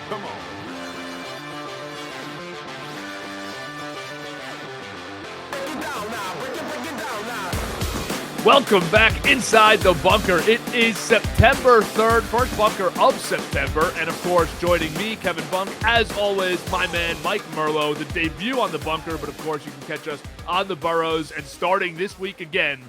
Come on. Welcome back inside the bunker. It is September 3rd, first bunker of September. And of course, joining me, Kevin Bunk, as always, my man, Mike Merlo, the debut on the bunker. But of course, you can catch us on the Burrows. And starting this week again,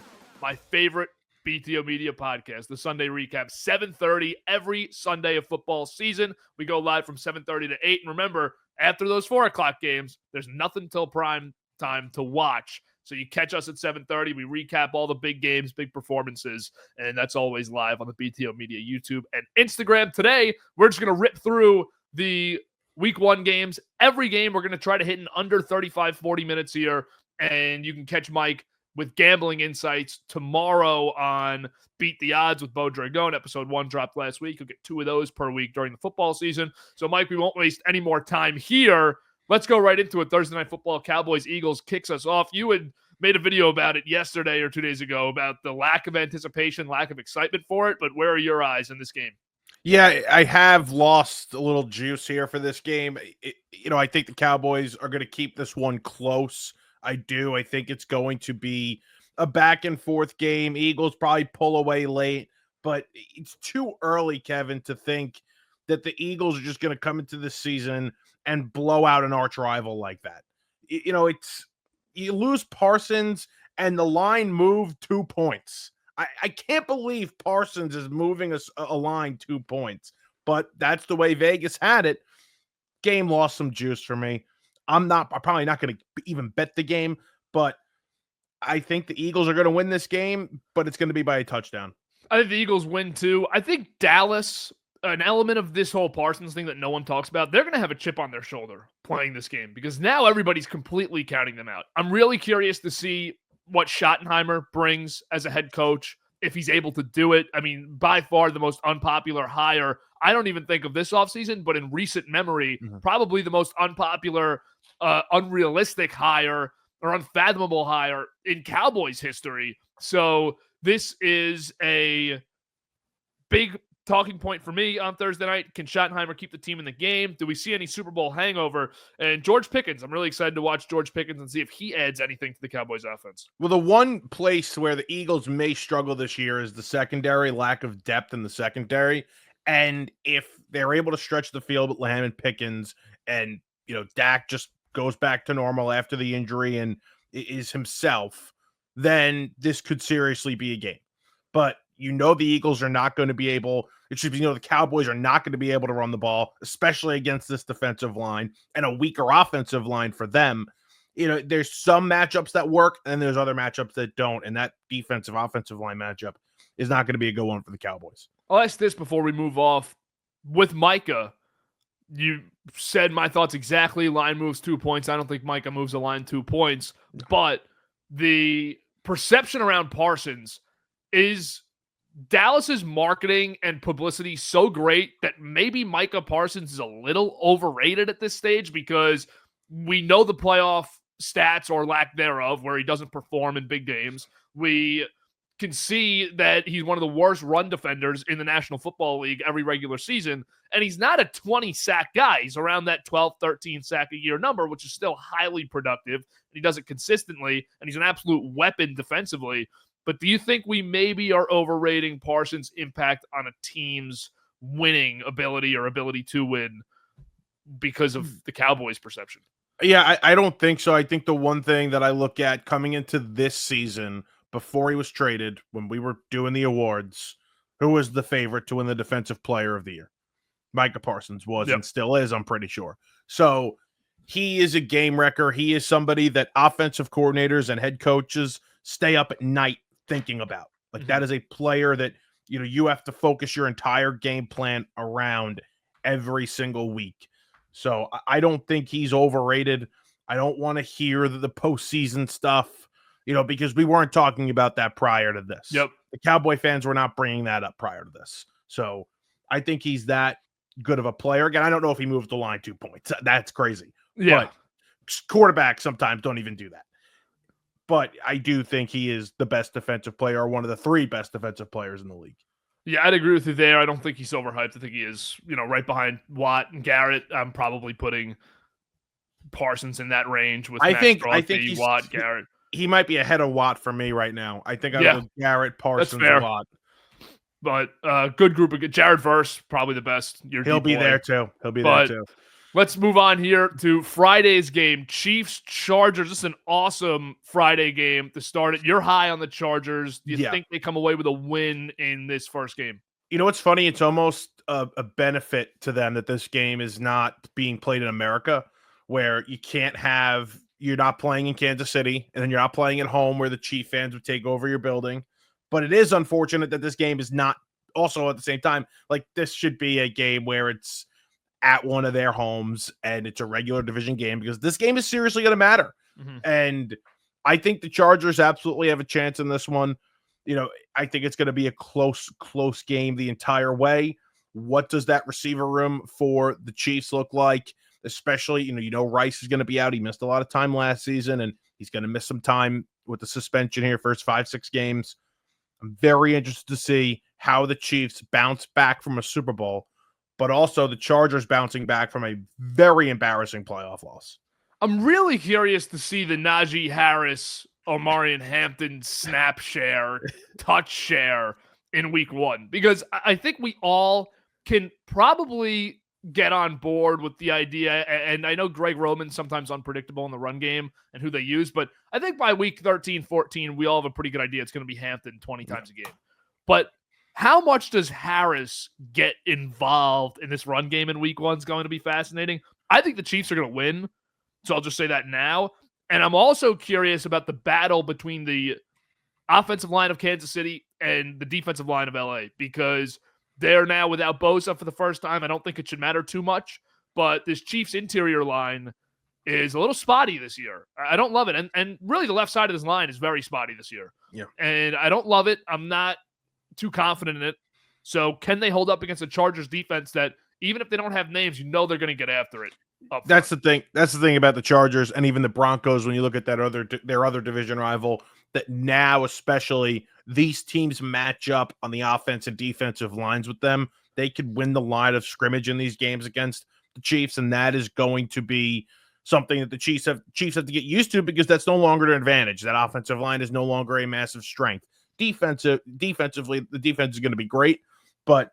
my favorite BTO Media podcast, the Sunday Recap, 7:30 every Sunday of football season. We go live from 7:30 to 8. And remember, after those 4 o'clock games, there's nothing till prime time to watch. So you catch us at 7:30. We recap all the big games, big performances, and that's always live on the BTO Media YouTube and Instagram. Today, we're just going to rip through the Week 1 games. Every game, we're going to try to hit in under 35, 40 minutes here, and you can catch Mike with gambling insights tomorrow on Beat the Odds with Bo Dragon. Episode 1 dropped last week. You'll get 2 of those per week during the football season. So, Mike, we won't waste any more time here. Let's go right into it. Thursday Night Football, Cowboys-Eagles kicks us off. You had made a video about it yesterday or 2 days ago about the lack of anticipation, lack of excitement for it, but where are your eyes in this game? Yeah, I have lost a little juice here for this game. I think the Cowboys are going to keep this one close. I do. I think it's going to be a back and forth game. Eagles probably pull away late, but it's too early, Kevin, to think that the Eagles are just going to come into this season and blow out an arch rival like that. You lose Parsons and the line moved 2 points. I can't believe Parsons is moving a line 2 points, but that's the way Vegas had it. Game lost some juice for me. I'm probably not going to even bet the game, but I think the Eagles are going to win this game, but it's going to be by a touchdown. I think the Eagles win too. I think Dallas, an element of this whole Parsons thing that no one talks about, they're going to have a chip on their shoulder playing this game because now everybody's completely counting them out. I'm really curious to see what Schottenheimer brings as a head coach, if he's able to do it. I mean, by far the most unpopular hire, I don't even think of this offseason, but in recent memory, probably the most unpopular, unrealistic hire or unfathomable hire in Cowboys history. So this is a big talking point for me on Thursday night. Can Schottenheimer keep the team in the game? Do we see any Super Bowl hangover? And George Pickens, I'm really excited to watch George Pickens and see if he adds anything to the Cowboys offense. Well, the one place where the Eagles may struggle this year is the secondary, lack of depth in the secondary. And if they're able to stretch the field with Lamb and Pickens and, Dak just goes back to normal after the injury and is himself, then this could seriously be a game. But the Eagles are not going to be able, the Cowboys are not going to be able to run the ball, especially against this defensive line and a weaker offensive line for them. There's some matchups that work and there's other matchups that don't. And that defensive offensive line matchup is not going to be a good one for the Cowboys. I'll ask this before we move off. With Micah, you said my thoughts exactly. Line moves 2 points. I don't think Micah moves a line 2 points. But the perception around Parsons is Dallas's marketing and publicity so great that maybe Micah Parsons is a little overrated at this stage because we know the playoff stats or lack thereof where he doesn't perform in big games. We can see that he's one of the worst run defenders in the National Football League every regular season, and he's not a 20-sack guy. He's around that 12, 13 sack a year number, which is still highly productive. He does it consistently, and he's an absolute weapon defensively. But do you think we maybe are overrating Parsons' impact on a team's winning ability or ability to win because of the Cowboys' perception? Yeah, I don't think so. I think the one thing that I look at coming into this season, before he was traded, when we were doing the awards, who was the favorite to win the Defensive Player of the Year? Micah Parsons was and still is, I'm pretty sure. So he is a game wrecker. He is somebody that offensive coordinators and head coaches stay up at night thinking about. Like that is a player that, you have to focus your entire game plan around every single week. So I don't think he's overrated. I don't want to hear the postseason stuff, because we weren't talking about that prior to this. Yep. The Cowboy fans were not bringing that up prior to this. So I think he's that good of a player. Again, I don't know if he moves the line 2 points. That's crazy. Yeah. But quarterbacks sometimes don't even do that. But I do think he is the best defensive player, or one of the 3 best defensive players in the league. Yeah, I'd agree with you there. I don't think he's overhyped. I think he is, right behind Watt and Garrett. I'm probably putting Parsons in that range with Max I think Crosby, Watt, Garrett. he might be ahead of Watt for me right now. I think I would Yeah, go Garrett, that's Parsons, fair. Watt. But good group of Jared Verse, probably the best. Your He'll D be boy. there too. He'll be there But too. let's move on here to Friday's game. Chiefs Chargers. This is an awesome Friday game to start it. You're high on the Chargers. Do you think they come away with a win in this first game? You know what's funny? It's almost a benefit to them that this game is not being played in America, where you're not playing in Kansas City, and then you're not playing at home where the Chief fans would take over your building. But it is unfortunate that this game is not also at the same time. Like, this should be a game where it's at one of their homes and it's a regular division game, because this game is seriously going to matter. Mm-hmm. And I think the Chargers absolutely have a chance in this one. I think it's going to be a close game the entire way. What does that receiver room for the Chiefs look like? Especially, Rice is going to be out. He missed a lot of time last season, and he's going to miss some time with the suspension here, first 5-6 games. I'm very interested to see how the Chiefs bounce back from a Super Bowl, but also the Chargers bouncing back from a very embarrassing playoff loss. I'm really curious to see the Najee Harris, Omarion Hampton snap share, touch share in week 1, because I think we all can probably get on board with the idea. And I know Greg Roman's sometimes unpredictable in the run game and who they use, but I think by week 13, 14, we all have a pretty good idea it's going to be Hampton 20 times a game. But how much does Harris get involved in this run game in week 1 is going to be fascinating. I think the Chiefs are going to win, so I'll just say that now. And I'm also curious about the battle between the offensive line of Kansas City and the defensive line of LA, because they're now without Bosa for the first time. I don't think it should matter too much, but this Chiefs interior line is a little spotty this year. I don't love it. And really the left side of this line is very spotty this year. Yeah. And I don't love it. I'm not too confident in it. So can they hold up against the Chargers defense that even if they don't have names, they're going to get after it? That's the thing. That's the thing about the Chargers and even the Broncos. When you look at their other division rival, that now especially these teams match up on the offense and defensive lines with them. They could win the line of scrimmage in these games against the Chiefs, and that is going to be something that the Chiefs have to get used to, because that's no longer an advantage. That offensive line is no longer a massive strength. Defensively, the defense is going to be great, but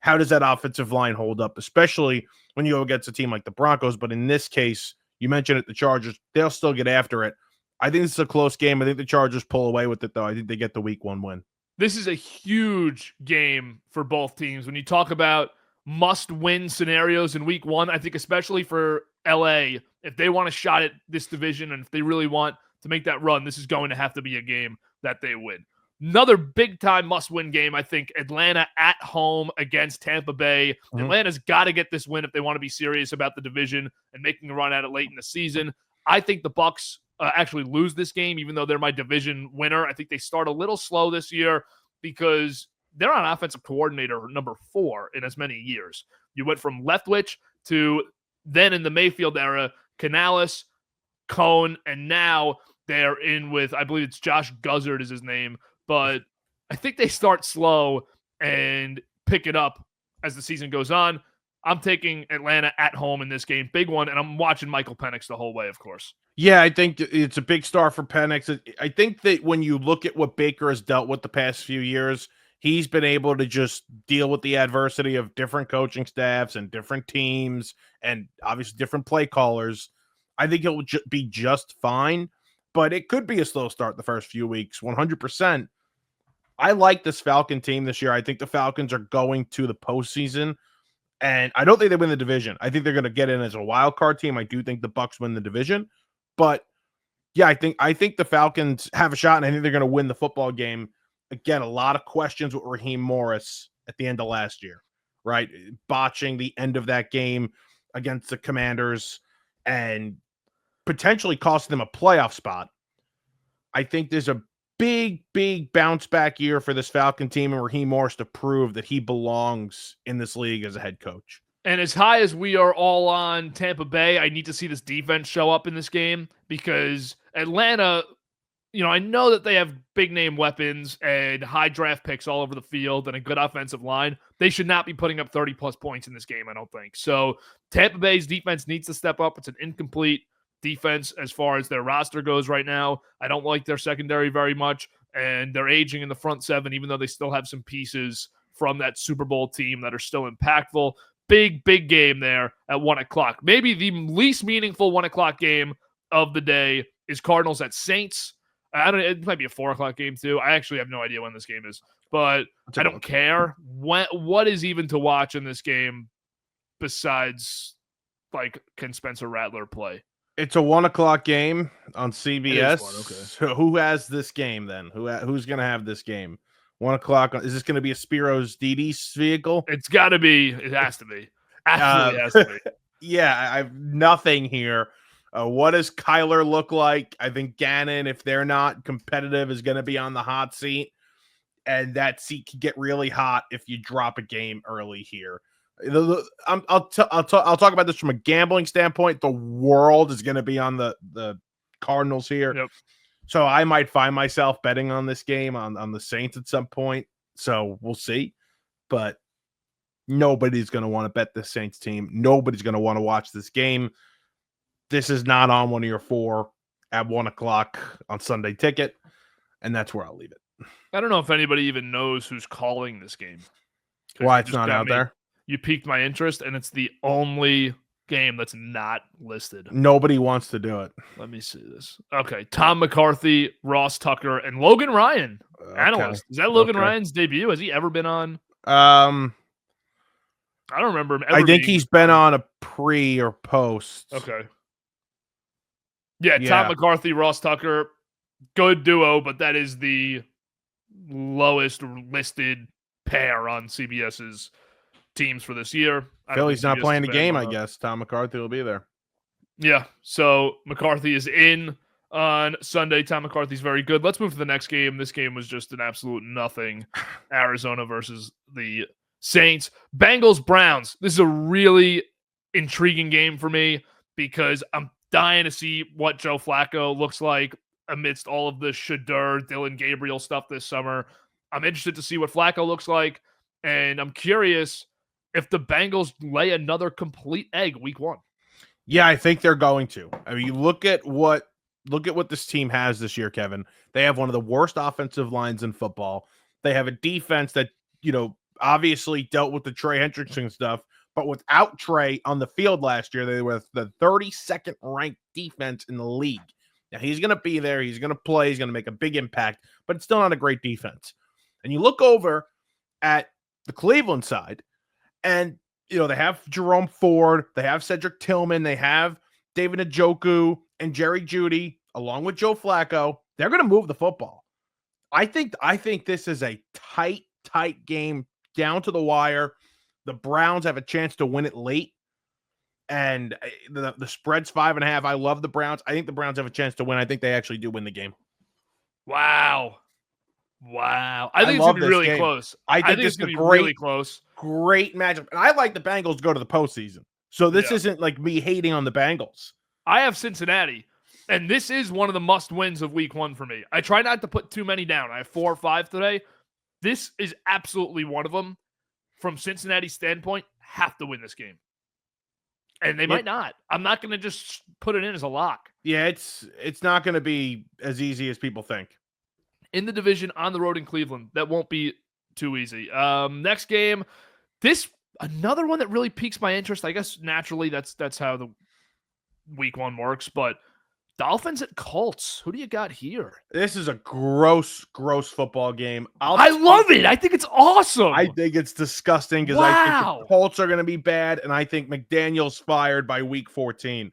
how does that offensive line hold up, especially when you go against a team like the Broncos? But in this case, you mentioned it, the Chargers, they'll still get after it. I think this is a close game. I think the Chargers pull away with it, though. I think they get the week 1 win. This is a huge game for both teams. When you talk about must-win scenarios in week 1, I think especially for LA, if they want a shot at this division and if they really want to make that run, this is going to have to be a game that they win. Another big-time must-win game, I think, Atlanta at home against Tampa Bay. Mm-hmm. Atlanta's got to get this win if they want to be serious about the division and making a run at it late in the season. I think the BUCS actually lose this game, even though they're my division winner. I think they start a little slow this year because they're on offensive coordinator number 4 in as many years. You went from Leftwich to then in the Mayfield era, Canales, Cohn, and now they're in with, I believe it's Josh Guzzard is his name, but I think they start slow and pick it up as the season goes on. I'm taking Atlanta at home in this game. Big one, and I'm watching Michael Penix the whole way, of course. Yeah, I think it's a big star for Penix. I think that when you look at what Baker has dealt with the past few years, he's been able to just deal with the adversity of different coaching staffs and different teams and obviously different play callers. I think he'll be just fine, but it could be a slow start the first few weeks, 100%. I like this Falcon team this year. I think the Falcons are going to the postseason, and I don't think they win the division. I think they're going to get in as a wild card team. I do think the BUCS win the division, but yeah, I think the Falcons have a shot, and I think they're going to win the football game. Again, a lot of questions with Raheem Morris at the end of last year, right? Botching the end of that game against the Commanders and potentially costing them a playoff spot. I think there's a big bounce back year for this Falcon team and Raheem Morris to prove that he belongs in this league as a head coach. And as high as we are all on Tampa Bay, I need to see this defense show up in this game because Atlanta, I know that they have big name weapons and high draft picks all over the field and a good offensive line. They should not be putting up 30 plus points in this game, I don't think. So Tampa Bay's defense needs to step up. It's an incomplete defense as far as their roster goes right now. I don't like their secondary very much, and they're aging in the front seven, even though they still have some pieces from that Super Bowl team that are still impactful. Big game there at 1 o'clock. Maybe the least meaningful 1 o'clock game of the day is Cardinals at Saints. It might be a 4 o'clock game too. I actually have no idea when this game is, but I don't care. What is even to watch in this game besides, like, can Spencer Rattler play? It's a 1 o'clock game on CBS. Okay. So who has this game then? Who's going to have this game? 1 o'clock. Is this going to be a Spiros Didis vehicle? It's got to be. It has to be. Absolutely has to be. Yeah, I have nothing here. What does Kyler look like? I think Gannon, if they're not competitive, is going to be on the hot seat. And that seat can get really hot if you drop a game early here. I'll talk about this from a gambling standpoint. The world is going to be on the Cardinals here. Yep. So I might find myself betting on this game on the Saints at some point. So we'll see. But nobody's going to want to bet the Saints team. Nobody's going to want to watch this game. This is not on one of your 4 at 1 o'clock on Sunday Ticket. And that's where I'll leave it. I don't know if anybody even knows who's calling this game. Why it's not out there? You piqued my interest, and it's the only game that's not listed. Nobody wants to do it. Let me see this. Okay, Tom McCarthy, Ross Tucker, and Logan Ryan, analyst. Is that Logan Ryan's debut? Has he ever been on? I don't remember him ever I think he's been on a pre or post. Okay. Yeah, Tom McCarthy, Ross Tucker, good duo, but that is the lowest listed pair on CBS's teams for this year. Philly's not playing the game, I guess. Tom McCarthy will be there. Yeah, so McCarthy is in on Sunday. Tom McCarthy's very good. Let's move to the next game. This game was just an absolute nothing. Arizona versus the Saints. Bengals, Browns. This is a really intriguing game for me because I'm dying to see what Joe Flacco looks like amidst all of the Shedeur, Dylan Gabriel stuff this summer. I'm interested to see what Flacco looks like, and I'm curious if the Bengals lay another complete egg week 1. Yeah, I think they're going to. I mean, look at what this team has this year, Kevin. They have one of the worst offensive lines in football. They have a defense that, obviously dealt with the Trey Hendrickson stuff, but without Trey on the field last year, they were the 32nd ranked defense in the league. Now, he's going to be there. He's going to play. He's going to make a big impact, but it's still not a great defense. And you look over at the Cleveland side, and, they have Jerome Ford. They have Cedric Tillman. They have David Njoku and Jerry Jeudy, along with Joe Flacco. They're going to move the football. I think this is a tight game down to the wire. The Browns have a chance to win it late. And the spread's 5.5. I love the Browns. I think the Browns have a chance to win. I think they actually do win the game. Wow. I think it's going to be really close. I think it's going to be really close. Great matchup. And I like the Bengals to go to the postseason. So this isn't like me hating on the Bengals. I have Cincinnati, and this is one of the must-wins of week 1 for me. I try not to put too many down. I have 4 or 5 today. This is absolutely one of them. From Cincinnati's standpoint, have to win this game. And they might not. I'm not going to just put it in as a lock. Yeah, it's not going to be as easy as people think. In the division, on the road in Cleveland, that won't be too easy. Next game, another one that really piques my interest. I guess naturally that's how the week 1 works, but Dolphins at Colts. Who do you got here? This is a gross football game. I love it. I think it's awesome. I think it's disgusting because I think the Colts are going to be bad, and I think McDaniel's fired by week 14.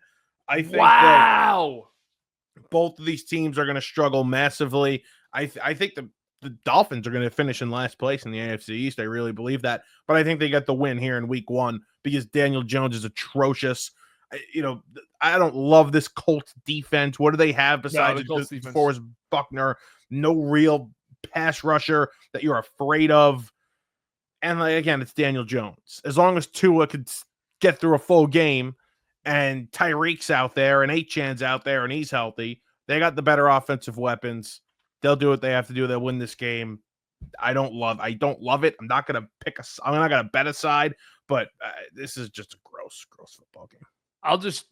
I think that both of these teams are going to struggle massively. I think the Dolphins are going to finish in last place in the AFC East. I really believe that. But I think they got the win here in week 1 because Daniel Jones is atrocious. I don't love this Colts defense. What do they have besides DeForest Buckner? No real pass rusher that you're afraid of. And again, it's Daniel Jones. As long as Tua could get through a full game and Tyreek's out there and Achan's out there and he's healthy, They got the better offensive weapons. They'll do what they have to do. They'll win this game. I don't love it. I'm not gonna bet a side, but this is just a gross football game. I'll just,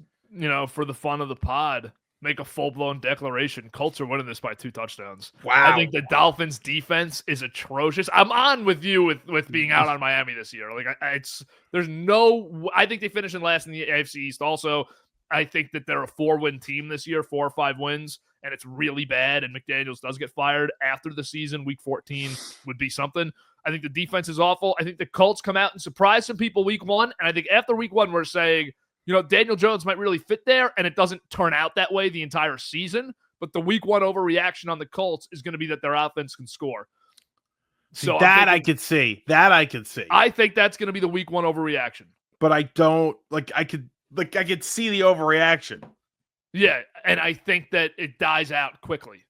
for the fun of the pod, make a full-blown declaration. Colts are winning this by 2 touchdowns. Wow. I think the Dolphins defense is atrocious. I'm on with you with being out on Miami this year. Like I think they finish in last in the AFC East. Also, I think that they're a 4-win team this year, 4 or 5 wins, and it's really bad. And McDaniels does get fired after the season. Week 14 would be something. I think the defense is awful. I think the Colts come out and surprise some people week 1. And I think after week 1, we're saying, Daniel Jones might really fit there, and it doesn't turn out that way the entire season. But the week 1 overreaction on the Colts is going to be that their offense can score. So I could see. I think that's going to be the week 1 overreaction. But I don't I could see the overreaction. Yeah, and I think that it dies out quickly.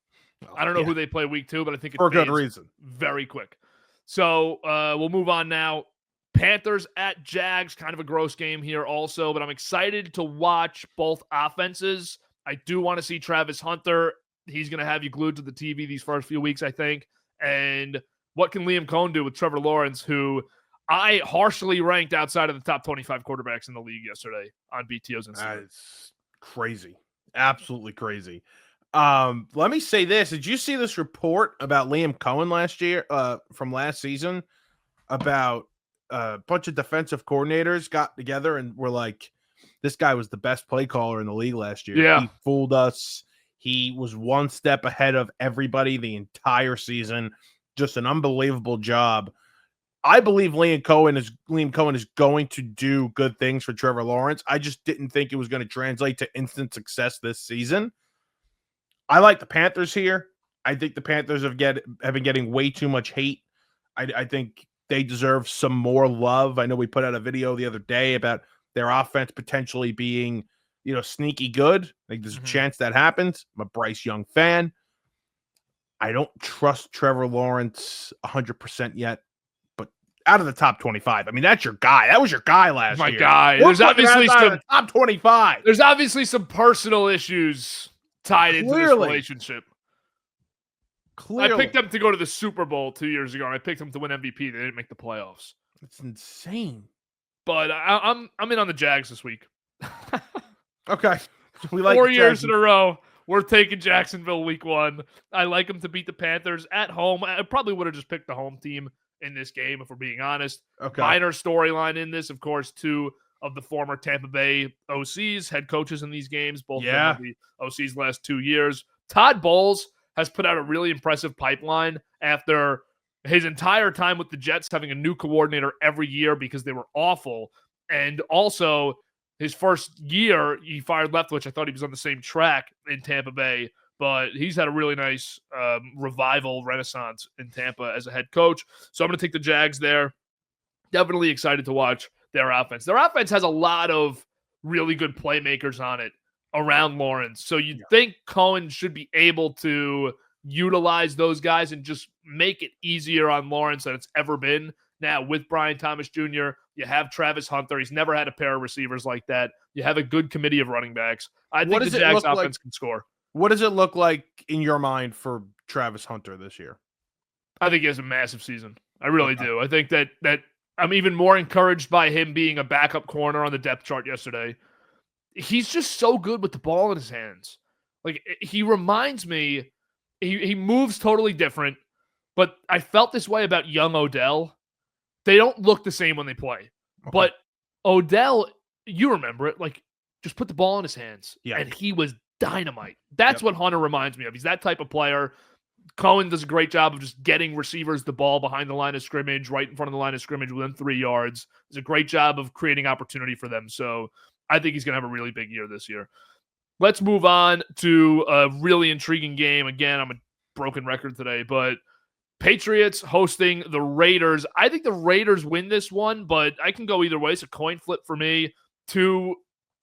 I don't know who they play week 2, but I think it for good reason. Very quick. So we'll move on now. Panthers at Jags, kind of a gross game here also, but I'm excited to watch both offenses. I do want to see Travis Hunter. He's going to have you glued to the TV these first few weeks, I think. And what can Liam Cohen do with Trevor Lawrence, who I harshly ranked outside of the top 25 quarterbacks in the league yesterday on BTO's Instagram. That is crazy. Absolutely crazy. Let me say this. Did you see this report about Liam Cohen from last season about a bunch of defensive coordinators got together and were like, this guy was the best play caller in the league last year. Yeah. He fooled us. He was one step ahead of everybody the entire season. Just an unbelievable job. I believe Liam Cohen is going to do good things for Trevor Lawrence. I just didn't think it was going to translate to instant success this season. I like the Panthers here. I think the Panthers have been getting way too much hate. I think they deserve some more love. I know we put out a video the other day about their offense potentially being, sneaky good. I think there's a chance that happens. I'm a Bryce Young fan. I don't trust Trevor Lawrence 100% yet, but out of the top 25, I mean, that's your guy. That was your guy last year. My guy. There's obviously some top 25. There's obviously some personal issues tied into this relationship. Clearly. I picked them to go to the Super Bowl 2 years ago, and I picked them to win MVP. They didn't make the playoffs. It's insane. But I'm in on the Jags this week. Okay. We like 4 years in a row. We're taking Jacksonville week 1. I like them to beat the Panthers at home. I probably would have just picked the home team in this game, if we're being honest. Okay. Minor storyline in this, of course, 2 of the former Tampa Bay OCs, head coaches in these games, both of them the OCs last 2 years. Todd Bowles has put out a really impressive pipeline after his entire time with the Jets, having a new coordinator every year because they were awful. And also, his first year, he fired Leftwich. I thought he was on the same track in Tampa Bay, but he's had a really nice revival, renaissance in Tampa as a head coach. So I'm going to take the Jags there. Definitely excited to watch their offense. Their offense has a lot of really good playmakers on it around Lawrence. So you'd think Cohen should be able to utilize those guys and just make it easier on Lawrence than it's ever been. Now, with Brian Thomas Jr., you have Travis Hunter. He's never had a pair of receivers like that. You have a good committee of running backs. I think the Jags offense can score. What does it look like in your mind for Travis Hunter this year? I think he has a massive season. I really do. I think that I'm even more encouraged by him being a backup corner on the depth chart yesterday. He's just so good with the ball in his hands. Like, he reminds me, he moves totally different, but I felt this way about young Odell. They don't look the same when they play. Okay. But Odell, you remember it, like, just put the ball in his hands. Yeah. And he was dynamite. That's what Hunter reminds me of. He's that type of player. Cohen does a great job of just getting receivers the ball behind the line of scrimmage, right in front of the line of scrimmage within 3 yards. Does a great job of creating opportunity for them. So I think he's going to have a really big year this year. Let's move on to a really intriguing game. Again, I'm a broken record today, but Patriots hosting the Raiders. I think the Raiders win this one, but I can go either way. It's a coin flip for me. 2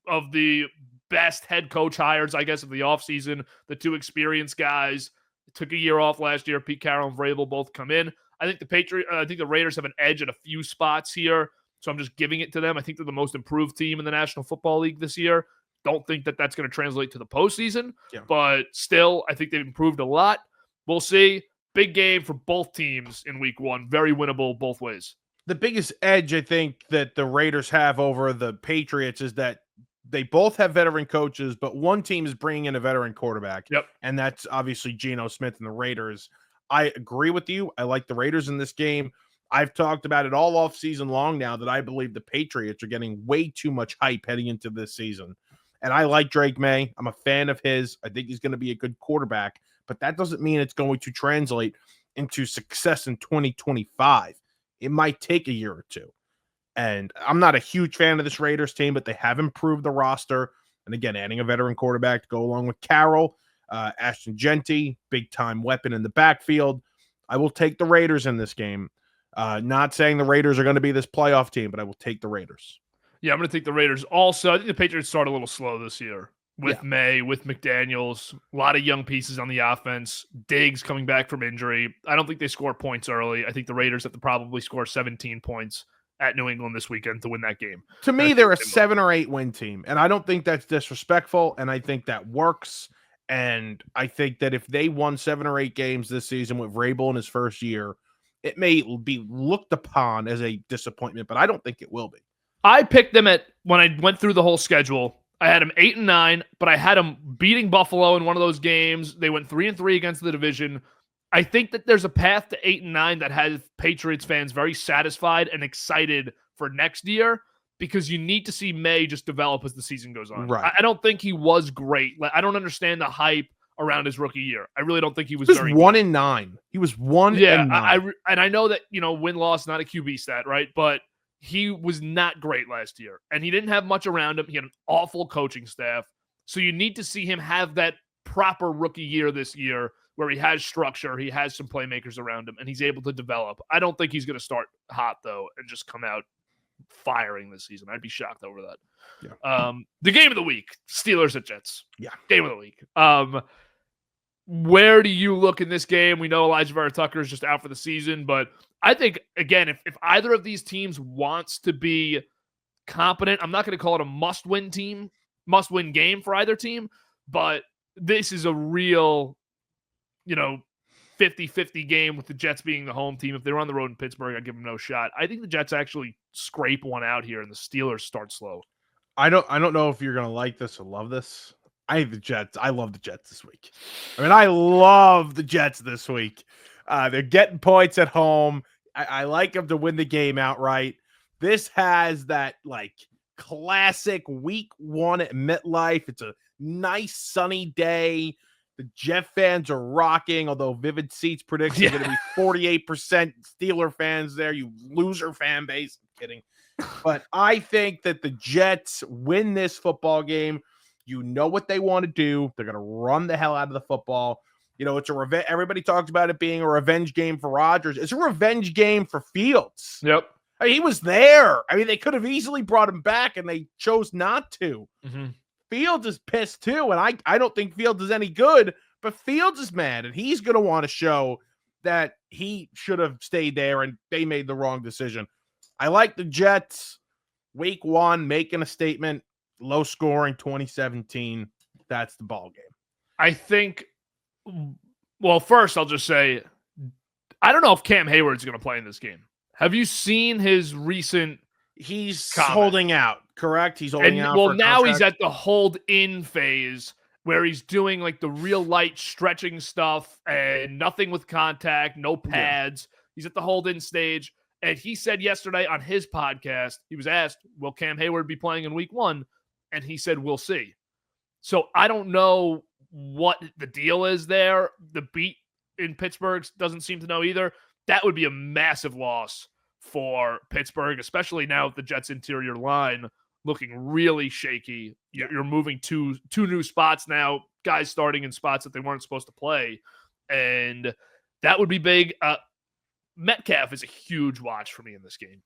of the best head coach hires, I guess, of the offseason. The 2 experienced guys. Took a year off last year. Pete Carroll and Vrabel both come in. I think the Raiders have an edge at a few spots here, so I'm just giving it to them. I think they're the most improved team in the National Football League this year. don't think that that's going to translate to the postseason, Yeah. but still, I think they've improved a lot. We'll see. Big game for both teams in week 1. Very winnable both ways. The biggest edge I think that the Raiders have over the Patriots is that they both have veteran coaches, but one team is bringing in a veteran quarterback. Yep. And that's obviously Geno Smith and the Raiders. I agree with you. I like the Raiders in this game. I've talked about it all off season long now that I believe the Patriots are getting way too much hype heading into this season. And I like Drake May. I'm a fan of his. I think he's going to be a good quarterback, but that doesn't mean it's going to translate into success in 2025. It might take a year or two. And I'm not a huge fan of this Raiders team, but they have improved the roster. And again, adding a veteran quarterback to go along with Carroll, Ashton Genty, big-time weapon in the backfield. I will take the Raiders in this game. Not saying the Raiders are going to be this playoff team, but I will take the Raiders. Yeah, I'm going to take the Raiders also. I think the Patriots start a little slow this year with May, with McDaniels, a lot of young pieces on the offense, Diggs coming back from injury. I don't think they score points early. I think the Raiders have to probably score 17 points at New England this weekend to win that game. To me, they're a 7 or 8 win team, and I don't think that's disrespectful, and I think that works. And I think that if they won 7 or 8 games this season with Vrabel in his first year, it may be looked upon as a disappointment, but I don't think it will be. I picked them when I went through the whole schedule. I had them 8-9, but I had them beating Buffalo in one of those games. They went 3-3 against the division. I think that there's a path to 8-9 that has Patriots fans very satisfied and excited for next year because you need to see May just develop as the season goes on. Right. I don't think he was great. I don't understand the hype around his rookie year. I really don't think he was very 1-9. He was 1-9. And I know that, win-loss, not a QB stat, right? But he was not great last year, and he didn't have much around him. He had an awful coaching staff. So you need to see him have that proper rookie year this year where he has structure, he has some playmakers around him, and he's able to develop. I don't think he's going to start hot, though, and just come out firing this season. I'd be shocked over that. Yeah. The game of the week, Steelers at Jets. Yeah. Game of the week. Where do you look in this game? We know Elijah Vera Tucker is just out for the season, but I think, again, if either of these teams wants to be competent, I'm not going to call it a must-win game for either team, but this is a real, 50-50 game with the Jets being the home team. If they were on the road in Pittsburgh, I'd give them no shot. I think the Jets actually scrape one out here, and the Steelers start slow. I don't know if you're going to like this or love this. I love the Jets this week. I love the Jets this week. They're getting points at home. I like them to win the game outright. This has that classic week 1 at MetLife. It's a nice sunny day. The Jet fans are rocking, although Vivid Seats predicts they're going to be 48% Steeler fans there. You loser fan base. I'm kidding. But I think that the Jets win this football game. You know what they want to do. They're going to run the hell out of the football. It's a revenge. Everybody talks about it being a revenge game for Rodgers. It's a revenge game for Fields. Yep. He was there. They could have easily brought him back, and they chose not to. Mm-hmm. Fields is pissed too, and I don't think Fields is any good, but Fields is mad, and he's going to want to show that he should have stayed there, and they made the wrong decision. I like the Jets. Week 1, making a statement. Low scoring, 2017. That's the ball game. I think, well, first I'll just say, I don't know if Cam Hayward's going to play in this game. Have you seen his recent He's comment? Holding out, correct? He's holding out. Well, now he's at the hold-in phase where he's doing the real light stretching stuff and nothing with contact, no pads. Yeah. He's at the hold-in stage. And he said yesterday on his podcast, he was asked, will Cam Hayward be playing in week 1? And he said, we'll see. So I don't know what the deal is there. The beat in Pittsburgh doesn't seem to know either. That would be a massive loss for Pittsburgh, especially now with the Jets' interior line looking really shaky. You're moving two new spots now, guys starting in spots that they weren't supposed to play. And that would be big. Metcalf is a huge watch for me in this game.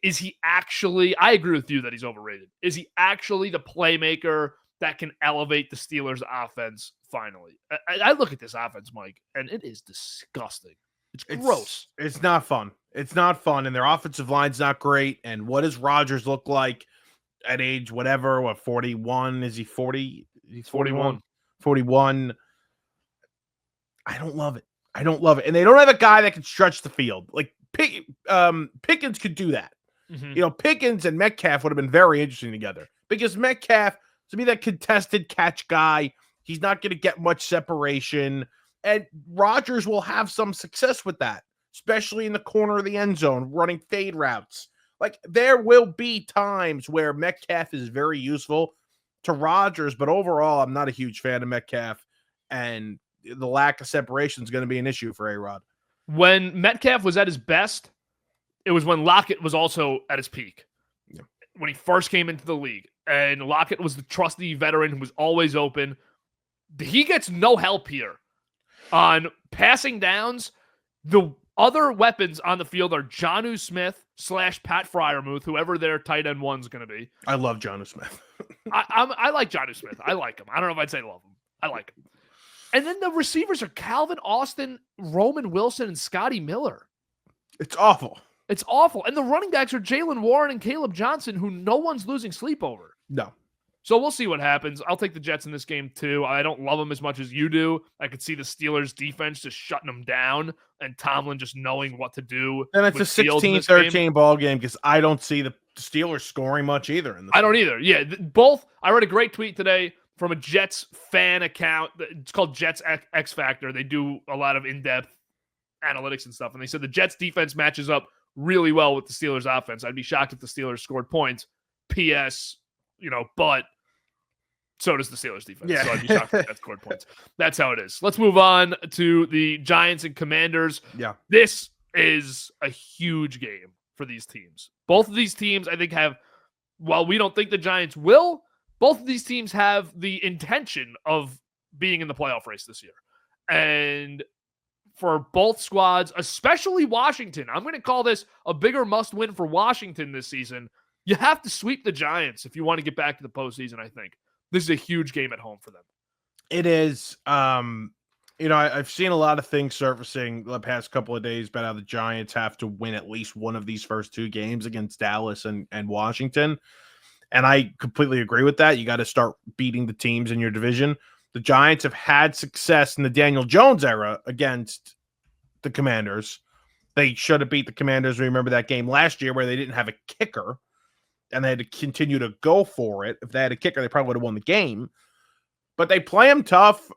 Is he actually, I agree with you that he's overrated. Is he actually the playmaker that can elevate the Steelers' offense finally? I look at this offense, Mike, and it is disgusting. It's gross. It's not fun. It's not fun, and their offensive line's not great. And what does Rodgers look like? at age whatever, what, 41? Is he 40? He's 41. 41. I don't love it. I don't love it. And they don't have a guy that can stretch the field. Like Pickens could do that. Mm-hmm. Pickens and Metcalf would have been very interesting together because Metcalf, to be that contested catch guy, he's not going to get much separation. And Rodgers will have some success with that, especially in the corner of the end zone, running fade routes. Like, there will be times where Metcalf is very useful to Rodgers, but overall, I'm not a huge fan of Metcalf, and the lack of separation is going to be an issue for A-Rod. When Metcalf was at his best, it was when Lockett was also at his peak. Yeah. When he first came into the league. And Lockett was the trusty veteran who was always open. He gets no help here on passing downs. The other weapons on the field are Jonnu Smith / Pat Freiermuth, whoever their tight end one's going to be. I love Jonnu Smith. I like Jonnu Smith. I like him. I don't know if I'd say love him. I like him. And then the receivers are Calvin Austin, Roman Wilson, and Scotty Miller. It's awful. It's awful. And the running backs are Jalen Warren and Caleb Johnson, who no one's losing sleep over. No. So we'll see what happens. I'll take the Jets in this game, too. I don't love them as much as you do. I could see the Steelers' defense just shutting them down and Tomlin just knowing what to do. And it's a 16-13 ball game because I don't see the Steelers scoring much either. I don't either. Yeah, both. I read a great tweet today from a Jets fan account. It's called Jets X Factor. They do a lot of in-depth analytics and stuff. And they said the Jets defense matches up really well with the Steelers offense. I'd be shocked if the Steelers scored points. P.S., but so does the Steelers defense. Yeah. So I'd be shocked if that scored points. That's how it is. Let's move on to the Giants and Commanders. Yeah. This is a huge game for these teams. Both of these teams, I think, while we don't think the Giants will, both of these teams have the intention of being in the playoff race this year. And for both squads, especially Washington, I'm going to call this a bigger must-win for Washington this season. You have to sweep the Giants if you want to get back to the postseason, I think. This is a huge game at home for them. It is. I've seen a lot of things surfacing the past couple of days about how the Giants have to win at least one of these first two games against Dallas and Washington. And I completely agree with that. You got to start beating the teams in your division. The Giants have had success in the Daniel Jones era against the Commanders. They should have beat the Commanders. Remember that game last year where they didn't have a kicker and they had to continue to go for it. If they had a kicker, they probably would have won the game. But they play them tough.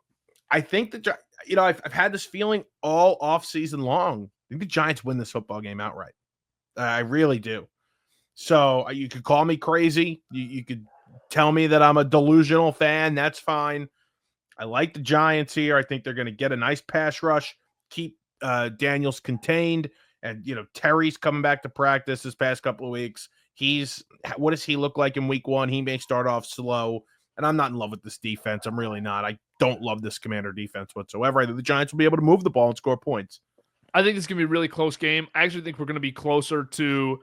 I think that, I've had this feeling all offseason long. I think the Giants win this football game outright. I really do. So you could call me crazy. You could tell me that I'm a delusional fan. That's fine. I like the Giants here. I think they're going to get a nice pass rush, keep Daniels contained. And, Terry's coming back to practice this past couple of weeks. What does he look like in week one? He may start off slow. And I'm not in love with this defense. I'm really not. I don't love this Commander defense whatsoever. I think the Giants will be able to move the ball and score points. I think this is going to be a really close game. I actually think we're going to be closer to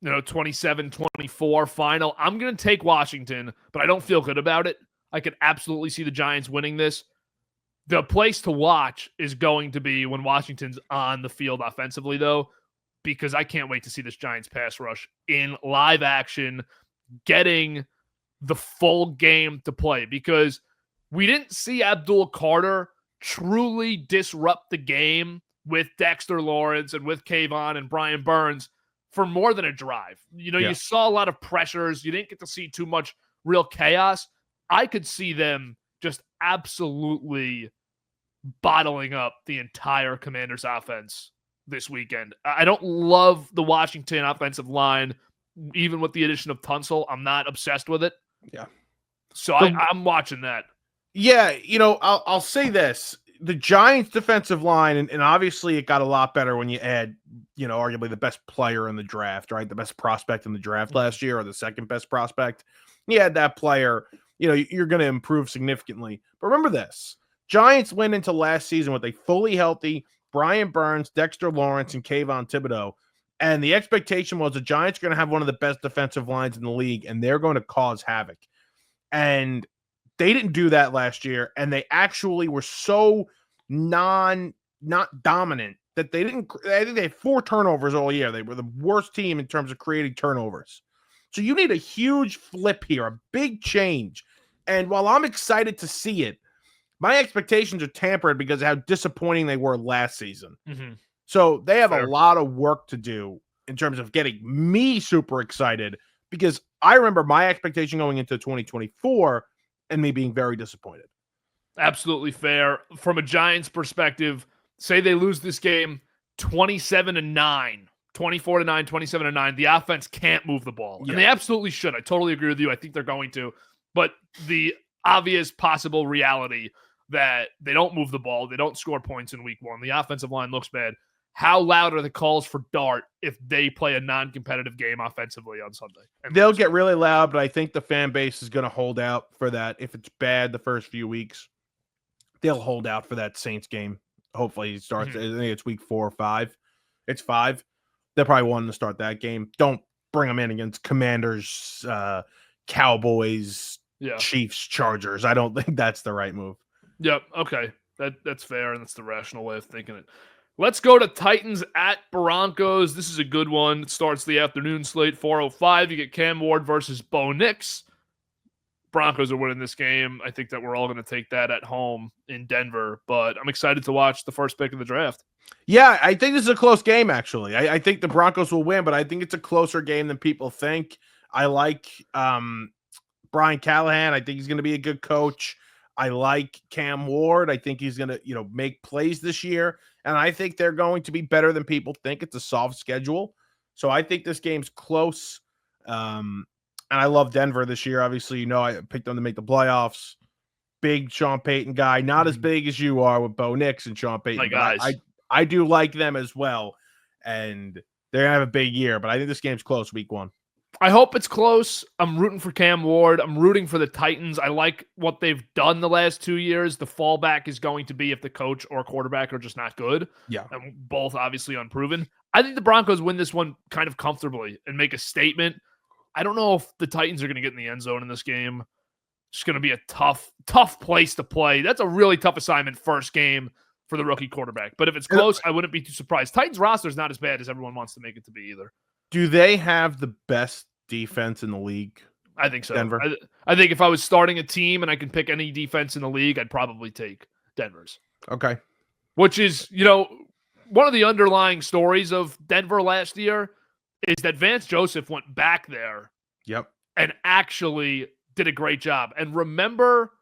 27-24 final. I'm going to take Washington, but I don't feel good about it. I could absolutely see the Giants winning this. The place to watch is going to be when Washington's on the field offensively, though, because I can't wait to see this Giants pass rush in live action, getting the full game to play, because we didn't see Abdul Carter truly disrupt the game with Dexter Lawrence and with Kayvon and Brian Burns for more than a drive. You saw a lot of pressures. You didn't get to see too much real chaos. I could see them just absolutely bottling up the entire Commanders offense this weekend. I don't love the Washington offensive line, even with the addition of Tunsil. I'm not obsessed with it. Yeah. So I'm watching that. Yeah, I'll say this. The Giants defensive line, and obviously it got a lot better when you add, arguably the best player in the draft, right? The best prospect in the draft last year, or the second best prospect. You had that player, you're going to improve significantly. But remember this. Giants went into last season with a fully healthy Brian Burns, Dexter Lawrence, and Kayvon Thibodeau. And the expectation was the Giants are going to have one of the best defensive lines in the league, and they're going to cause havoc. And they didn't do that last year, and they actually were so not dominant that I think they had 4 turnovers all year. They were the worst team in terms of creating turnovers. So you need a huge flip here, a big change. And while I'm excited to see it, my expectations are tempered because of how disappointing they were last season. Mm-hmm. So they have Fair. a lot of work to do in terms of getting me super excited, because I remember my expectation going into 2024 and me being very disappointed. Absolutely fair. From a Giants perspective, say they lose this game 27-9, 24-9, 27-9. The offense can't move the ball. Yeah. And they absolutely should. I totally agree with you. I think they're going to. But the obvious possible reality that they don't move the ball, they don't score points in week one, the offensive line looks bad. How loud are the calls for Dart if they play a non-competitive game offensively on Sunday? They'll get really loud, but I think the fan base is going to hold out for that. If it's bad the first few weeks, they'll hold out for that Saints game. Hopefully it starts. I think it's week 4 or 5. It's 5. They're probably wanting to start that game. Don't bring them in against Commanders, Cowboys, Chiefs, Chargers. I don't think that's the right move. Yep. Okay. That's fair, and that's the rational way of thinking it. Let's go to Titans at Broncos. This is a good one. It starts the afternoon slate, 4:05. You get Cam Ward versus Bo Nix. Broncos are winning this game. I think that we're all going to take that at home in Denver, but I'm excited to watch the first pick of the draft. Yeah, I think this is a close game, actually. I think the Broncos will win, but I think it's a closer game than people think. I like Brian Callahan. I think he's going to be a good coach. I like Cam Ward. I think he's going to, make plays this year. And I think they're going to be better than people think. It's a soft schedule. So I think this game's close. And I love Denver this year. Obviously, I picked them to make the playoffs. Big Sean Payton guy. Not as big as you are with Bo Nix and Sean Payton. I do like them as well. And they're going to have a big year. But I think this game's close week 1. I hope it's close. I'm rooting for Cam Ward. I'm rooting for the Titans. I like what they've done the last 2 years. The fallback is going to be if the coach or quarterback are just not good. Yeah. And both obviously unproven. I think the Broncos win this one kind of comfortably and make a statement. I don't know if the Titans are going to get in the end zone in this game. It's going to be a tough place to play. That's a really tough assignment, first game for the rookie quarterback. But if it's close, I wouldn't be too surprised. Titans roster is not as bad as everyone wants to make it to be either. Do they have the best defense in the league? I think so. Denver. I think if I was starting a team and I can pick any defense in the league, I'd probably take Denver's. Okay. Which is, one of the underlying stories of Denver last year is that Vance Joseph went back there. Yep. And actually did a great job. And remember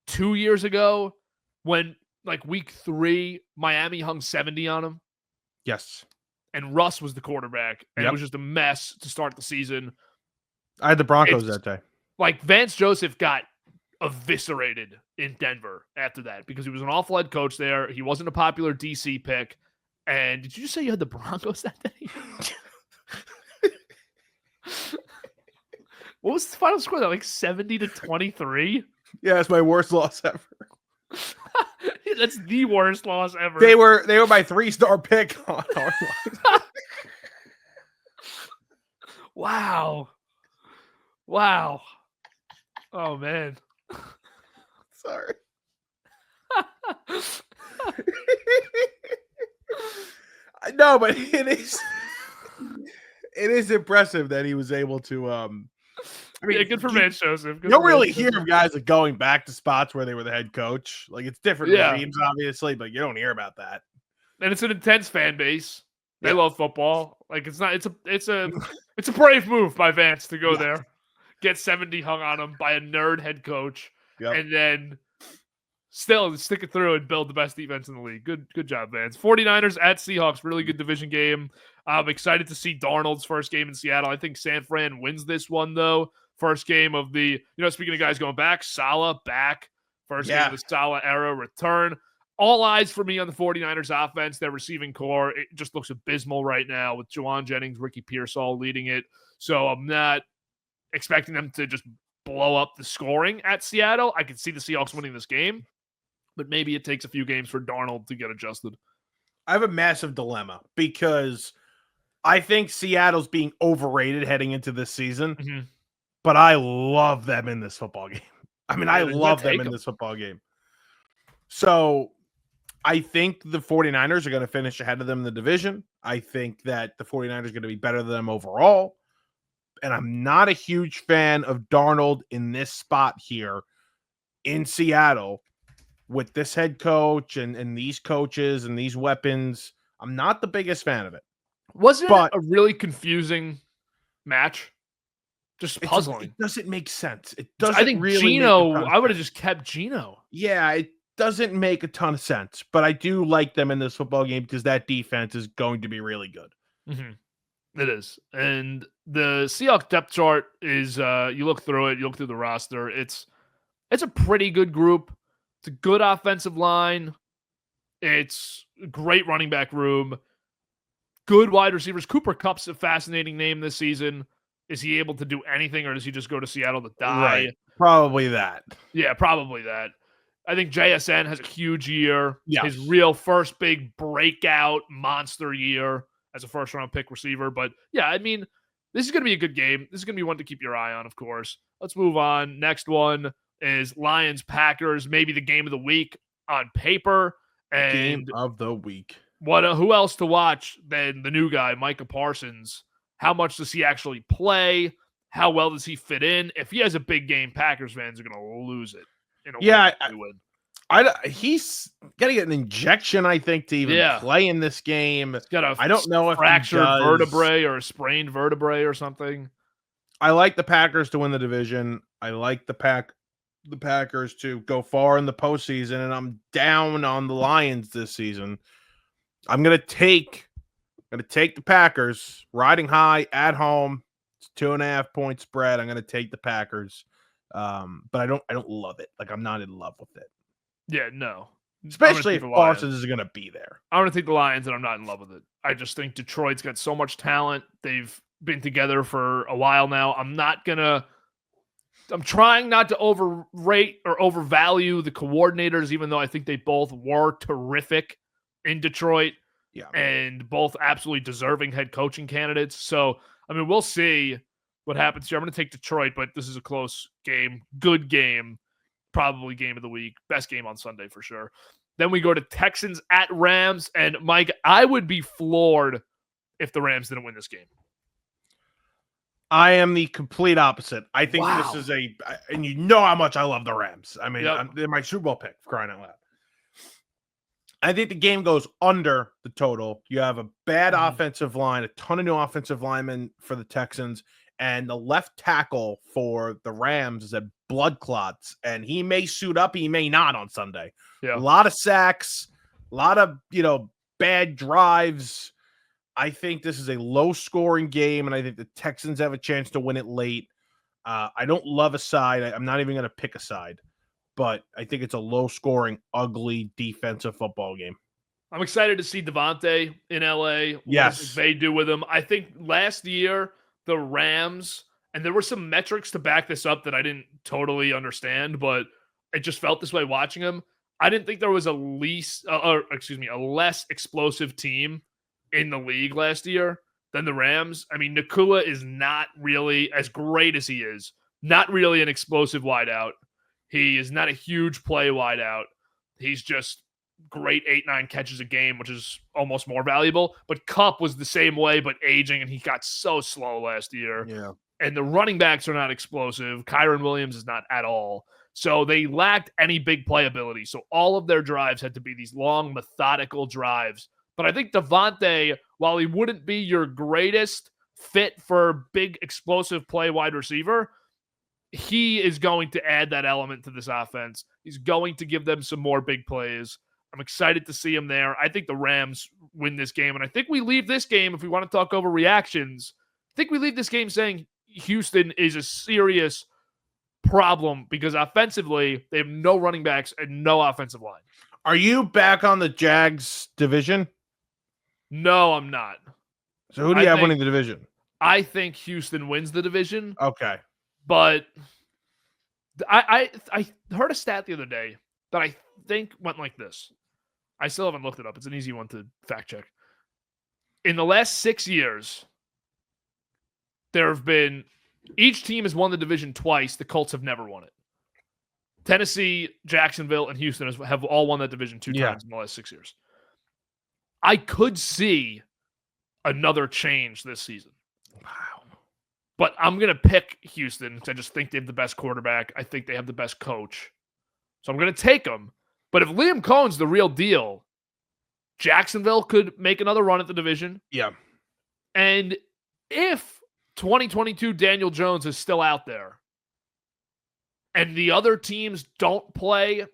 2 years ago when, week 3, Miami hung 70 on him? Yes. And Russ was the quarterback, and it was just a mess to start the season. I had the Broncos that day. Vance Joseph got eviscerated in Denver after that because he was an awful head coach there. He wasn't a popular DC pick. And did you just say you had the Broncos that day? What was the final score? 70-23? Yeah, it's my worst loss ever. That's the worst loss ever. They were my 3-star pick on our line. Wow. Oh man. Sorry. No, but it is impressive that he was able to good for Vance Joseph. You don't really hear of guys going back to spots where they were the head coach. It's different regimes, obviously, but you don't hear about that. And it's an intense fan base. They love football. It's a brave move by Vance to go there, get 70 hung on him by a nerd head coach, and then still stick it through and build the best defense in the league. Good job, Vance. 49ers at Seahawks, really good division game. I'm excited to see Darnold's first game in Seattle. I think San Fran wins this one, though. First game of the, speaking of guys going back, Saleh back. First game of the Saleh era return. All eyes for me on the 49ers offense. Their receiving core, it just looks abysmal right now with Juwan Jennings, Ricky Pearsall leading it. So I'm not expecting them to just blow up the scoring at Seattle. I can see the Seahawks winning this game, but maybe it takes a few games for Darnold to get adjusted. I have a massive dilemma because I think Seattle's being overrated heading into this season, but I love them in this football game. I love them in this football game. So I think the 49ers are going to finish ahead of them in the division. I think that the 49ers are going to be better than them overall. and I'm not a huge fan of Darnold in this spot here in Seattle with this head coach and these coaches and these weapons. I'm not the biggest fan of it. Wasn't But it a really confusing match? Just puzzling. It doesn't make sense. It I doesn't think really Geno, make a ton of I would have sense. just kept Geno. Yeah, it doesn't make a ton of sense, but I do like them in this football game because that defense is going to be really good. It is. And the Seahawks depth chart is, you look through it, you look through the roster, it's a pretty good group. It's a good offensive line. It's a great running back room. Good wide receivers. Cooper Kupp's a fascinating name this season. Is he able to do anything, or does he just go to Seattle to die? Right. Probably that. Yeah, probably that. I think JSN has a huge year. Yes. His real first big breakout monster year as a first-round pick receiver. But, yeah, I mean, this is going to be a good game. This is going to be one to keep your eye on, of course. Let's move on. Next one is Lions-Packers, maybe the game of the week on paper. And game of the week. Who else to watch than the new guy, Micah Parsons? How much does he actually play? How well does he fit in? If he has a big game, Packers fans are going to lose it. He's got to get an injection, I think, to even play in this game. He's got I don't know if fractured vertebrae or a sprained vertebrae or something. I like the Packers to win the division. I like the Packers to go far in the postseason, and I'm down on the Lions this season. I'm gonna take the Packers riding high at home. It's 2.5 point spread. I'm gonna take the Packers, but I don't love it. Like, I'm not in love with it. Yeah, no. Especially if Parsons is gonna be there. I'm gonna take the Lions, and I'm not in love with it. I just think Detroit's got so much talent. They've been together for a while now. I'm trying not to overrate or overvalue the coordinators, even though I think they both were terrific in Detroit. Yeah. And both absolutely deserving head coaching candidates. So, I mean, we'll see what happens here. I'm going to take Detroit, but this is a close game. Good game. Probably game of the week. Best game on Sunday for sure. Then we go to Texans at Rams. And Mike, I would be floored if the Rams didn't win this game. I am the complete opposite. I think this is and you know how much I love the Rams. I mean, they're my Super Bowl pick, for crying out loud. I think the game goes under the total. You have a bad offensive line, a ton of new offensive linemen for the Texans, and the left tackle for the Rams is at blood clots, and he may suit up, he may not on Sunday. Yeah. A lot of sacks, a lot of, bad drives. I think this is a low-scoring game, and I think the Texans have a chance to win it late. I don't love a side. I'm not even going to pick a side. But I think it's a low-scoring, ugly defensive football game. I'm excited to see Devontae in LA. Yes. What they do with him. I think last year, the Rams, and there were some metrics to back this up that I didn't totally understand, but it just felt this way watching him. I didn't think there was a less explosive team in the league last year than the Rams. I mean, Nakua is not really, as great as he is, not really an explosive wideout. He is not a huge play wideout. He's just great 8-9 catches a game, which is almost more valuable. But Kupp was the same way, but aging, and he got so slow last year. Yeah. And the running backs are not explosive. Kyron Williams is not at all. So they lacked any big playability. So all of their drives had to be these long, methodical drives. But I think Devontae, while he wouldn't be your greatest fit for big, explosive play wide receiver, he is going to add that element to this offense. He's going to give them some more big plays. I'm excited to see him there. I think the Rams win this game. And I think we leave this game, if we want to talk over reactions, I think we leave this game saying Houston is a serious problem because offensively, they have no running backs and no offensive line. Are you back on the Jags division? No, I'm not. So who do you have winning the division? I think Houston wins the division. Okay. But I heard a stat the other day that I think went like this. I still haven't looked it up. It's an easy one to fact check. In the last 6 years, there have been each team has won the division twice. The Colts have never won it. Tennessee, Jacksonville, and Houston have all won that division two times in the last 6 years. I could see another change this season. Wow. But I'm going to pick Houston because I just think they have the best quarterback. I think they have the best coach. So I'm going to take them. But if Liam Cohen's the real deal, Jacksonville could make another run at the division. Yeah. And if 2022 Daniel Jones is still out there and the other teams don't play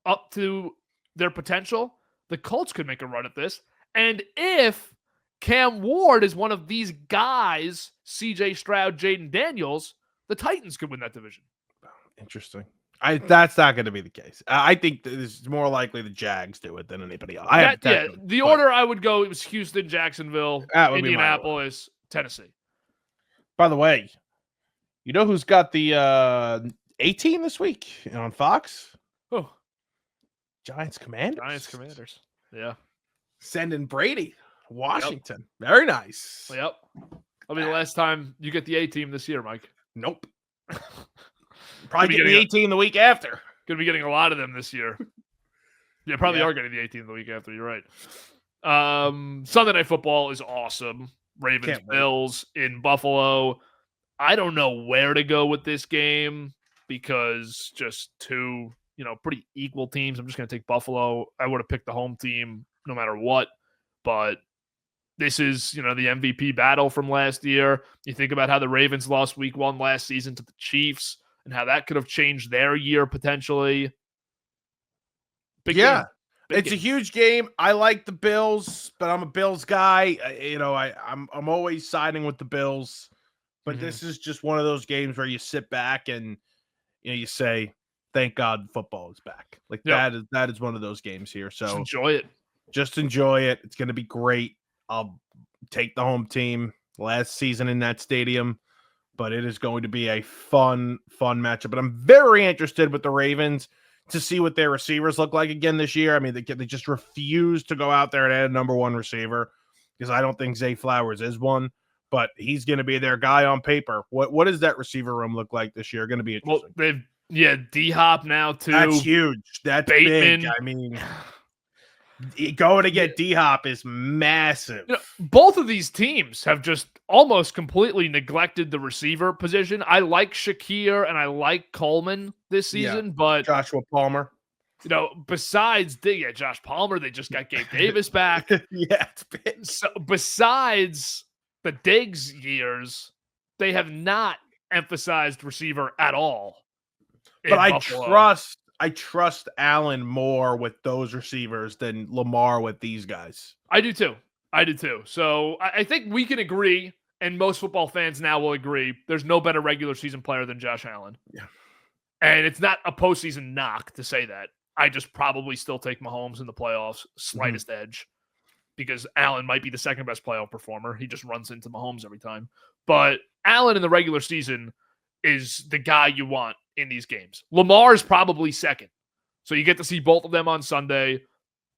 up to their potential, the Colts could make a run at this. And if Cam Ward is one of these guys, CJ Stroud, Jaden Daniels, the Titans could win that division. Interesting. That's not going to be the case. I think it's more likely the Jags do it than anybody else. The order I would go, it was Houston, Jacksonville, Indianapolis, Tennessee. By the way, you know who's got the A-team this week on Fox? Oh, Giants Commanders. Yeah. Sending Brady, Washington. Yep. Very nice. Yep. That'll be the last time you get the A-team this year, Mike. Nope. Probably getting the 18 the week after. Going to be getting a lot of them this year. Yeah, probably are getting the 18 the week after. You're right. Sunday Night Football is awesome. Ravens, Bills in Buffalo. I don't know where to go with this game because just two, pretty equal teams. I'm just going to take Buffalo. I would have picked the home team no matter what, but this is, the MVP battle from last year. You think about how the Ravens lost week 1 last season to the Chiefs and how that could have changed their year potentially. Big game. It's a huge game. I like the Bills, but I'm a Bills guy. I'm always siding with the Bills, but this is just one of those games where you sit back and you say, "Thank God football is back." Like that is one of those games here. So just enjoy it. Just enjoy it. It's going to be great. I'll take the home team. Last season in that stadium, but it is going to be a fun matchup. But I'm very interested with the Ravens to see what their receivers look like again this year. I mean, they just refuse to go out there and add a number 1 receiver because I don't think Zay Flowers is one, but he's going to be their guy on paper. What does that receiver room look like this year? Going to be interesting. Well, D-Hop now too. That's huge. That's Bateman. Big. I mean, going to get D-Hop is massive. Both of these teams have just almost completely neglected the receiver position. I like Shakir and I like Coleman this season, but Joshua Palmer. Besides Josh Palmer, they just got Gabe Davis back. It's big. So besides the Diggs years, they have not emphasized receiver at all. But I trust Allen more with those receivers than Lamar with these guys. I do too. So I think we can agree, and most football fans now will agree, there's no better regular season player than Josh Allen. Yeah. And it's not a postseason knock to say that. I just probably still take Mahomes in the playoffs, slightest edge, because Allen might be the second best playoff performer. He just runs into Mahomes every time. But Allen in the regular season is the guy you want in these games. Lamar is probably second. So you get to see both of them on Sunday.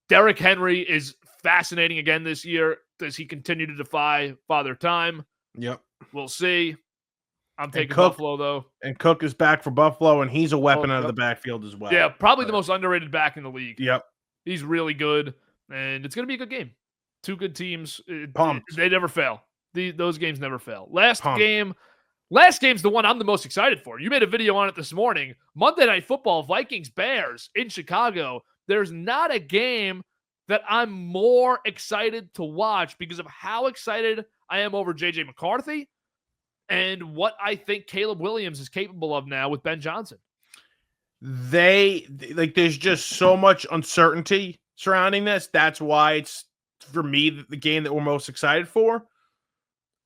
Derrick Henry is fascinating again this year. Does he continue to defy Father Time? Yep. We'll see. I'm taking Buffalo, though. And Cook is back for Buffalo, and he's a weapon out of the backfield as well. Yeah, probably the most underrated back in the league. Yep. He's really good, and it's going to be a good game. Two good teams. Pumped. They never fail. Those games never fail. Last game's the one I'm the most excited for. You made a video on it this morning. Monday Night Football, Vikings Bears in Chicago. There's not a game that I'm more excited to watch because of how excited I am over J.J. McCarthy and what I think Caleb Williams is capable of now with Ben Johnson. There's just so much uncertainty surrounding this. That's why it's, for me, the game that we're most excited for.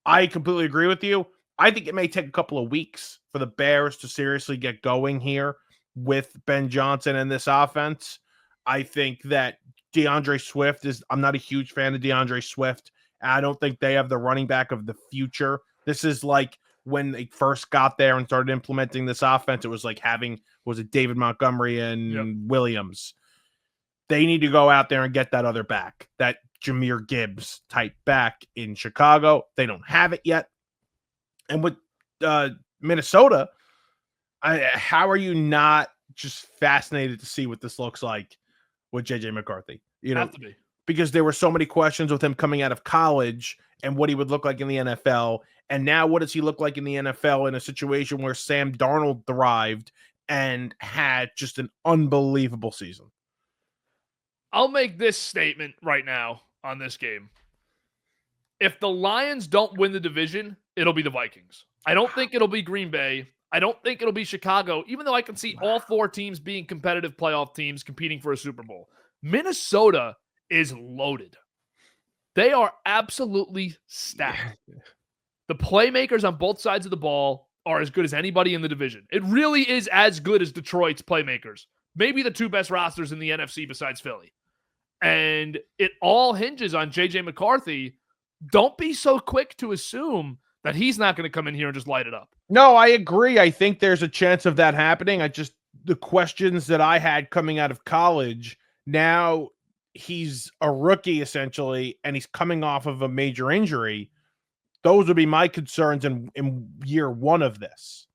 I completely agree with you. I think it may take a couple of weeks for the Bears to seriously get going here with Ben Johnson and this offense. I think that DeAndre Swift I'm not a huge fan of DeAndre Swift. I don't think they have the running back of the future. This is like when they first got there and started implementing this offense. It was like David Montgomery and Williams. They need to go out there and get that other back, that Jahmyr Gibbs type back in Chicago. They don't have it yet. And with Minnesota, how are you not just fascinated to see what this looks like with J.J. McCarthy? Have to be. Because there were so many questions with him coming out of college and what he would look like in the NFL. And now what does he look like in the NFL in a situation where Sam Darnold thrived and had just an unbelievable season? I'll make this statement right now on this game. If the Lions don't win the division, it'll be the Vikings. I don't think it'll be Green Bay. I don't think it'll be Chicago, even though I can see all four teams being competitive playoff teams competing for a Super Bowl. Minnesota is loaded. They are absolutely stacked. The playmakers on both sides of the ball are as good as anybody in the division. It really is as good as Detroit's playmakers. Maybe the two best rosters in the NFC besides Philly. And it all hinges on J.J. McCarthy. Don't be so quick to assume that he's not going to come in here and just light it up. No, I agree. I think there's a chance of that happening. The questions that I had coming out of college, now he's a rookie essentially, and he's coming off of a major injury. Those would be my concerns in year one of this.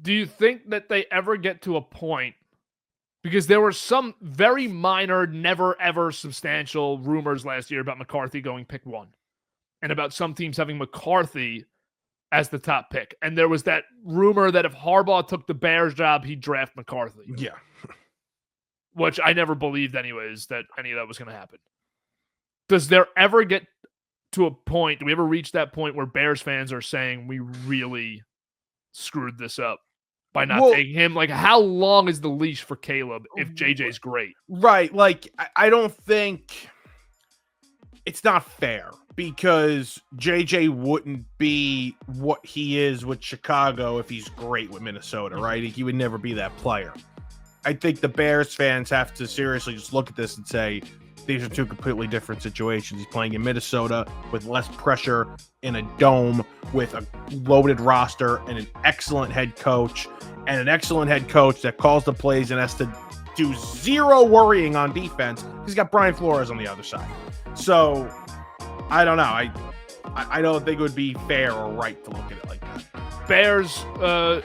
Do you think that they ever get to a point? Because there were some very minor, never ever substantial rumors last year about McCarthy going pick 1 and about some teams having McCarthy as the top pick. And there was that rumor that if Harbaugh took the Bears job, he'd draft McCarthy. Yeah. Which I never believed anyways that any of that was going to happen. Does there ever get to a point, do we ever reach that point where Bears fans are saying we really screwed this up by not taking him? Like, how long is the leash for Caleb if JJ's great? Right. Like, I don't think it's not fair because JJ wouldn't be what he is with Chicago if he's great with Minnesota, right? He would never be that player. I think the Bears fans have to seriously just look at this and say, these are two completely different situations. He's playing in Minnesota with less pressure in a dome with a loaded roster and an excellent head coach that calls the plays and has to do zero worrying on defense. He's got Brian Flores on the other side. So I don't know. I don't think it would be fair or right to look at it like that. Bears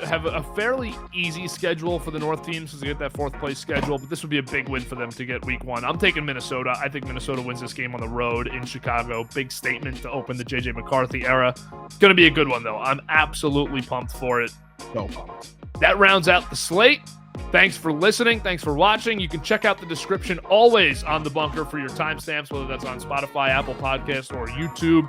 have a fairly easy schedule for the North teams because they get that 4th place schedule, but this would be a big win for them to get week 1. I'm taking Minnesota. I think Minnesota wins this game on the road in Chicago. Big statement to open the J.J. McCarthy era. Going to be a good one, though. I'm absolutely pumped for it. So pumped. That rounds out the slate. Thanks for listening. Thanks for watching. You can check out the description always on The Bunker for your timestamps, whether that's on Spotify, Apple Podcasts, or YouTube.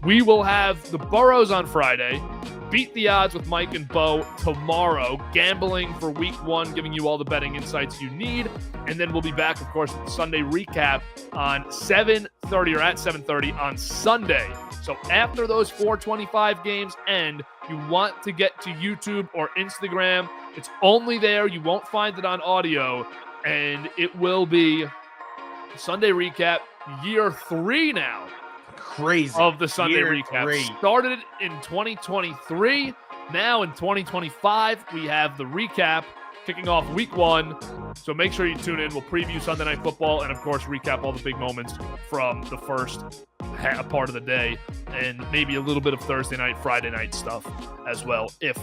We will have the Burrows on Friday. Beat the Odds with Mike and Bo tomorrow. Gambling for week 1, giving you all the betting insights you need. And then we'll be back, of course, with the Sunday recap on 7:30 or at 7:30 on Sunday. So after those 425 games end, you want to get to YouTube or Instagram. It's only there. You won't find it on audio. And it will be Sunday recap, year 3 now. Crazy. Of the Sunday year recap. 3. Started in 2023. Now in 2025, we have the recap kicking off week 1. So make sure you tune in. We'll preview Sunday Night Football and, of course, recap all the big moments from the first part of the day and maybe a little bit of Thursday night, Friday night stuff as well, if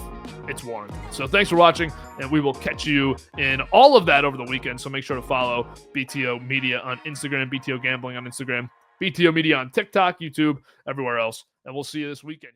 it's warranted. So thanks for watching, and we will catch you in all of that over the weekend. So make sure to follow BTO Media on Instagram, BTO Gambling on Instagram, BTO Media on TikTok, YouTube, everywhere else. And we'll see you this weekend.